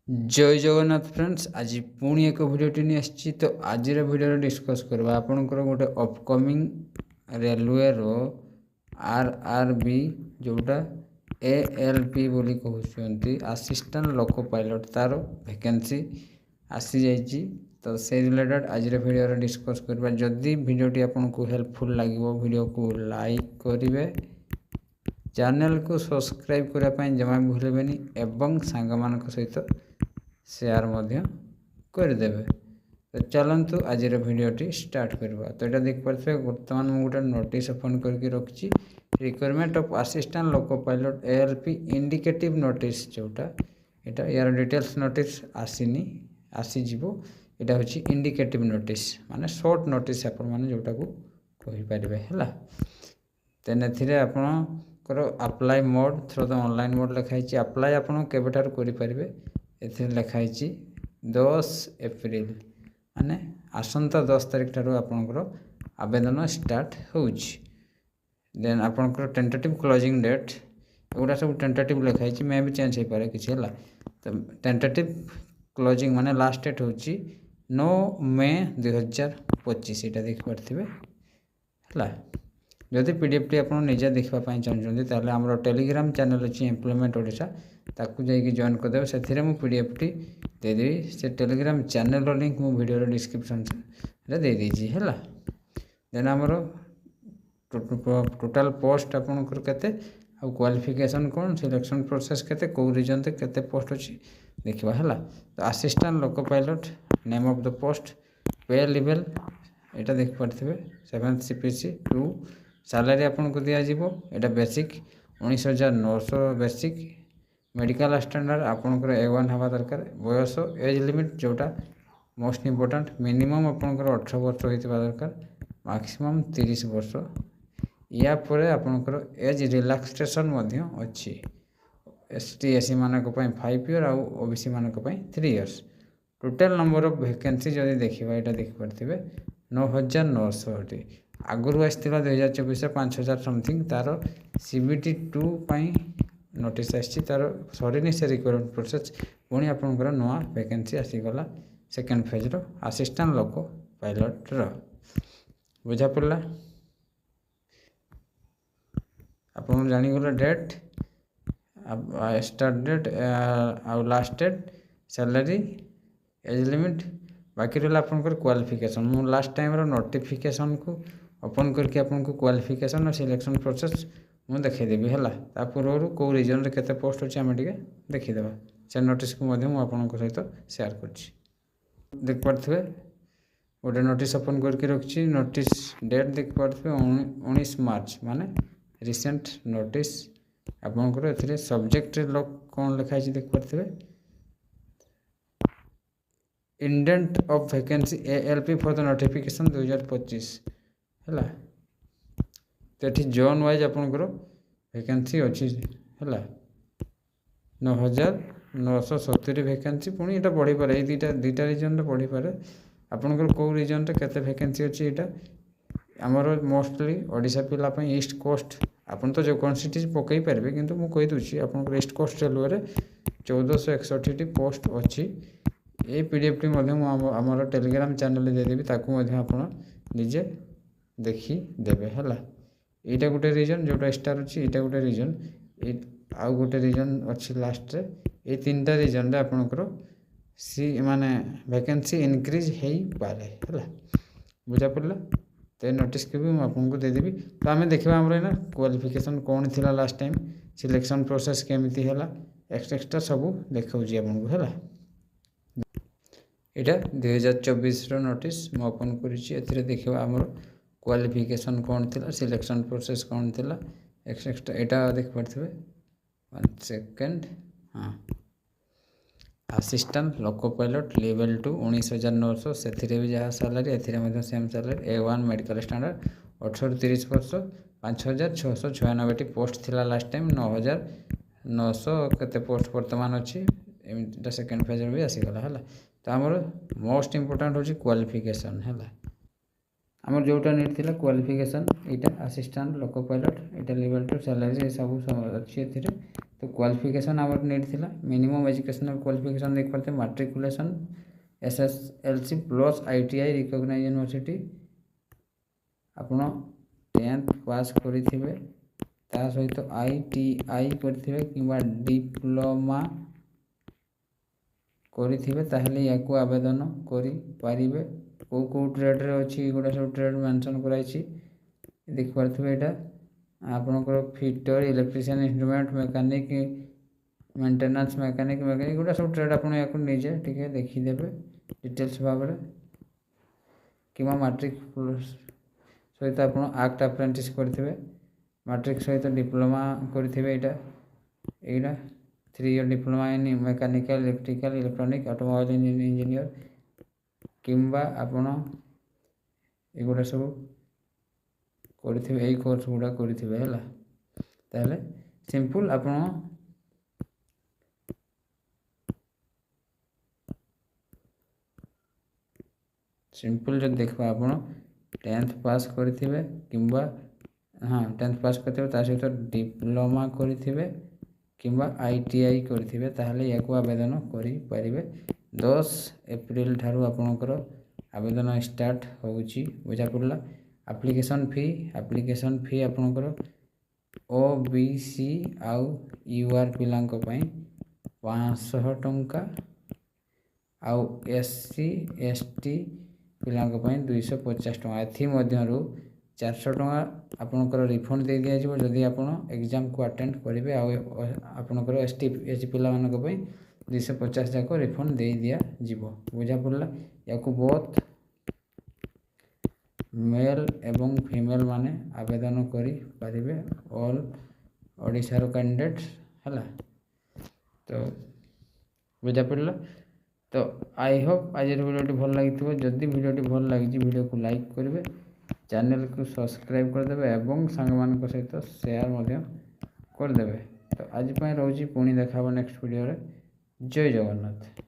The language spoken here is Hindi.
जय जगन्नाथ फ्रेंड्स आज पुणी एक भिडियोटी नहीं आसी तो आज भिडियो डिस्कस करवा आपणकर गोटे अपकमिंग रेलवे रो आरआरबी जोटा एएलपी बोली कहते असिस्टेंट लोको पायलट तार वैकेंसी आसी जाइए तो से रिलेटेड आज भिडियो डिस्कस करवा जदि भिडियोटी आपको हेल्पफुल लगे भिडियो को लाइक करेंगे चैनल को सब्सक्राइब करने जमा भी भूलें एवं सांग मान सहित शेयर करदेवे। तो चलतु आज भिडियोटी स्टार्ट करवा। तो यहाँ देख पारे बर्तमान मुझे गोटे नोटिस ओपन करके रखी requirement of assistant loco pilot ALP indicative notice जोटा यहाँ यार डिटेल्स नोटिस आसीनी आसीज यहाँ हूँ इंडिकेटिव नोटिस माने शॉर्ट नोटिस आपण जोटा को कहीपर है तेन आपणकर apply mode through the online mode लिखाई अप्लाई आपड़ केवेठार करें ए लिखाई 10 एप्रिल माने आसंता 10 तारीख ठार आपणकर आवेदन स्टार्ट होदेन आपणकर टेंटेटिव क्लोजिंग डेट एगुड़ा सब टेंटेटिव लिखाई मे भी चेंज हो पाए किसी है तो टेंटेटिव क्लोजिंग माने लास्ट डेट हूँ 9 मे 2025 यहाँ देखिपे है। जदि पीडीएफ टी आप निजे देखापी चाहते हैं आम टेलीग्राम चैनल अच्छी एम्प्लॉयमेंट ओडिशा ताकू जाइए जॉइन करदे से पीडीएफ टी देदेवी से टेलीग्राम चैनल लिंक मो वीडियो डिस्क्रिप्शन दे देजी है। देन आमर टोटाल पोस्ट आपंकर केते आ क्वालिफिकेशन कौन सिलेक्शन प्रोसेस केते कौ रीजन केते पोस्ट अच्छी देखा है। तो assistant loco pilot name of the post पे लेवल यहाँ देख पारे 7th CPC 2 सैलरी आपको दिज्व यहाँ बेसिक 19,900 बेसिक मेडिकल स्टैंडर्ड आपंकर A1 हवा दरकार बयस एज लिमिट जोटा मोस्ट इम्पोर्टाट मिनिमम आपंकर 18 वर्ष होता दरकार मैक्सिमम 30 वर्ष या परे आपंकर एज रिलैक्सेशन अच्छी ST SC मानक 5 ईयर आउ OBC मानक 3 years total number of vacancy जदि देखा यहाँ देखिपे 9,900 आगुरी आसला 2024 5,000 समथिंग तार CBT 2 नोटिस आसी तार सरीनी से रिक्वायरमेंट प्रोसेस पुणी आपंकर नुआ वैकेंसी आसीगला सेकेंड फेज रो असिस्टेंट लोको पायलट रो बुझा पड़ा आप जानीगले डेट स्टार्ट डेट आउ last date salary age limit बाकी रहा आपंकर क्वालिफिकेशन मु लास्ट टाइम रो नोटिफिकेशन को ओपन करके आपको क्वालिफिकेशन और सिलेक्शन प्रोसेस मुझे देखीदेवी है। पूर्व कौ रिजन में केते पोस्ट अच्छे आम देखीदे से नोटिस को आप सहित शेयर कर देख पारे गोटे नोटिस ओपन करके रखी नोटिस डेट देख पारे 19 मार्च माने रिसेंट नोटिस आपंकर ए सब्जेक्ट लोक कौन लिखाई देख पारे indent of vacancy ALP for the notification 2025 है। तो ये जोन वाइज आपंकर वैकेंसी अच्छी है 9,970 वैकेंसी पुणी यहाँ बढ़ी पारे दुईटा रिजन बढ़ी पारे आपंकर कौ रिजन केते वैकेंसी अच्छी यहाँ आमर मोस्टली ओडिशा पिला ईस्ट कोस्ट आपन तो जो कौन सी पकई पारे कि मुझे कहीदे आप ईस्ट कोस्ट रेलवे 1461 पोस्ट अच्छी ये पीडीएफ टी आमर टेलीग्राम चैनल देदेवी ताकू आप निजे देखीदेवे है। यहाँ गोटे रिजन जोटा स्टार अच्छी यहाँ गोटे रिजन आउ गोटे रिजन अच्छी लास्ट रे ये 3टा रिजन रे आपनकर सी माने वैकेंसी इनक्रीज हो पारे है बुझा पड़ा। तो नोटिस को भी आपको देदेवी तो आम देखा आम ना क्वालिफिकेशन कौन थी लास्ट टाइम सिलेक्शन प्रोसेस केमी है एक्सट्रा सब देखा आपको है। यहाँ 2024 नोटिस मुझे ओपन कर देखा आमर क्वालिफिकेशन कौन थी सिलेक्शन प्रोसेस कौन थी एक्सट्रा यहाँ देख पारे 1 सेकेंड हाँ असिस्टेंट लोको पायलट लेवल 2 19,900 से भी जहाँ सैलरी ए same salary A1 medical standard 18-30 वर्ष 5,696 पोस्ट थी लास्ट टाइम 9,900 केते पोस्ट बर्तमान अच्छी एमती सेकेंड फेज भी आसीगला है। तो आमर मोस्ट इम्पोर्टाट हूँ क्वालिफिकेशन है आमर जोटा नीड थिला क्वालिफिकेशन एटा असिस्टेंट लोको पायलट एटा लेवल 2 सैलरी ए सब अच्छी एथिरे तो क्वालिफिकेशन आमर नीड थिला मिनिमम एजुकेशनल क्वालिफिकेशन देख पारते matriculation SSLC plus ITI recognised university आपण 10th पास करिथिबे ता सहित आईटीआई करिथिबे किबा डिप्लोमा करिथिबे ताहले याकू आवेदन करि पारिबे को ट्रेड रे अछि गोटा सब ट्रेड मेंशन कराइछि देख पारथिबे एटा आपनकर fitter electrician instrument mechanic maintenance mechanic गोटा सब ट्रेड आपन याकू निजे ठीक देखि देबे डिटेल्स भाबरे किबा मैट्रिक सहित आप आक्ट अप्रेंटिस करेंगे मैट्रिक सहित डिप्लोमा करेंगे यहाँ 3 year diploma in mechanical electrical electronic automobile engineer किंबा आपण एगुड़ा सब करेंगे यही कोर्स गुड़ा करेंगे है ताहले सिंपल आपण सिंपल जो देखा आप 10th पास करेंगे किंबा हाँ 10th पास करेंगे सहित डिप्लोमा करेंगे किंबा आईटीआई करेंगे ताहले याकू आवेदन करें 10 एप्रिल ठारू आपणकर आवेदन स्टार्ट होउची बुझा पड़ला एप्लिकेशन फी आपणकर ओबीसी आउ यूआर पिलांक पई 500 टंका आउ एससी एसटी पिलांक पई 250 टंका एथि मध्यरु 400 टंका आपणकर रिफंड दे दिया जिवो जदि आपण एग्जाम को अटेंड करिवे आ आपणकर एसटी एससी पिला मानक पई 250 जाक रिफंड दे दिया जिवो बुझा पड़ला याकू बहुत मेल एवं फीमेल माने आवेदन करि पारिबे ऑल ओडिशा रो कैंडिडेट्स हला तो बुझा पड़ला तो आई होप आज वीडियो भल लगी जदि वीडियो भल लगी वीडियो को लाइक करेंगे चैनल को सब्सक्राइब करदे और सांग मान सहित शेयर करदे तो आज रोची पुणी देखा नेक्स्ट वीडियो रे जय जगन्नाथ।